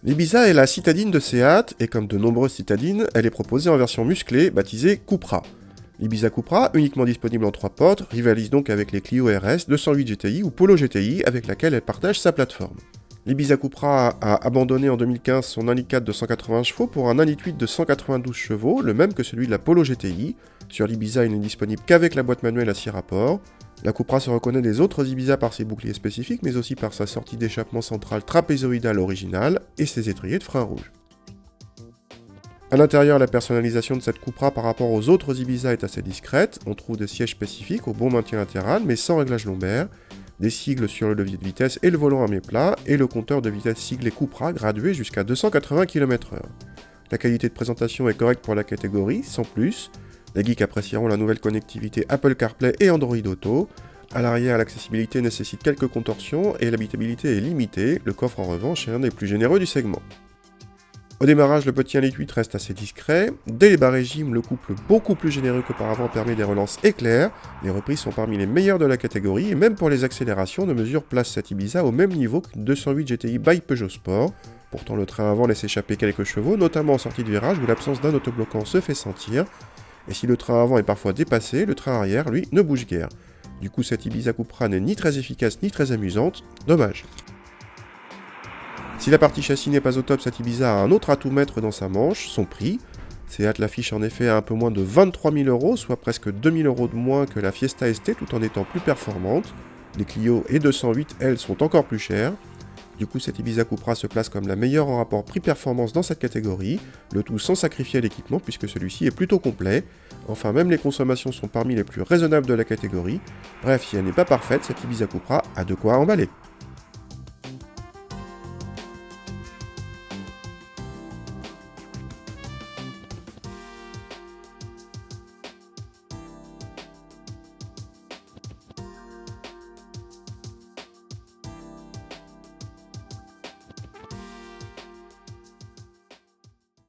L'Ibiza est la citadine de Seat, et comme de nombreuses citadines, elle est proposée en version musclée, baptisée Cupra. L'Ibiza Cupra, uniquement disponible en 3 portes, rivalise donc avec les Clio RS 208 GTI ou Polo GTI avec laquelle elle partage sa plateforme. L'Ibiza Cupra a abandonné en 2015 son 1.4 de 180 chevaux pour un 1.8 de 192 chevaux, le même que celui de la Polo GTI. Sur l'Ibiza, il n'est disponible qu'avec la boîte manuelle à 6 rapports. La Cupra se reconnaît des autres Ibiza par ses boucliers spécifiques, mais aussi par sa sortie d'échappement centrale trapézoïdale originale et ses étriers de frein rouge. A l'intérieur, la personnalisation de cette Cupra par rapport aux autres Ibiza est assez discrète. On trouve des sièges spécifiques au bon maintien latéral, mais sans réglage lombaire, des sigles sur le levier de vitesse et le volant à mi-plat, et le compteur de vitesse siglé Cupra gradué jusqu'à 280 km/h. La qualité de présentation est correcte pour la catégorie, sans plus. Les geeks apprécieront la nouvelle connectivité Apple CarPlay et Android Auto. À l'arrière, l'accessibilité nécessite quelques contorsions et l'habitabilité est limitée, le coffre en revanche est un des plus généreux du segment. Au démarrage, le petit 1.8 reste assez discret. Dès les bas régimes, le couple beaucoup plus généreux qu'auparavant permet des relances éclairs. Les reprises sont parmi les meilleures de la catégorie et même pour les accélérations, nos mesures placent cette Ibiza au même niveau qu'une 208 GTI by Peugeot Sport. Pourtant, le train avant laisse échapper quelques chevaux, notamment en sortie de virage où l'absence d'un autobloquant se fait sentir. Et si le train avant est parfois dépassé, le train arrière, lui, ne bouge guère. Du coup, cette Ibiza Cupra n'est ni très efficace ni très amusante. Dommage. Si la partie châssis n'est pas au top, cette Ibiza a un autre atout maître dans sa manche, son prix. Seat l'affiche en effet à un peu moins de 23 000 €, soit presque 2 000 € de moins que la Fiesta ST tout en étant plus performante. Les Clio et 208, elles, sont encore plus chères. Du coup, cette Ibiza Cupra se place comme la meilleure en rapport prix-performance dans cette catégorie, le tout sans sacrifier l'équipement puisque celui-ci est plutôt complet. Enfin, même les consommations sont parmi les plus raisonnables de la catégorie. Bref, si elle n'est pas parfaite, cette Ibiza Cupra a de quoi emballer.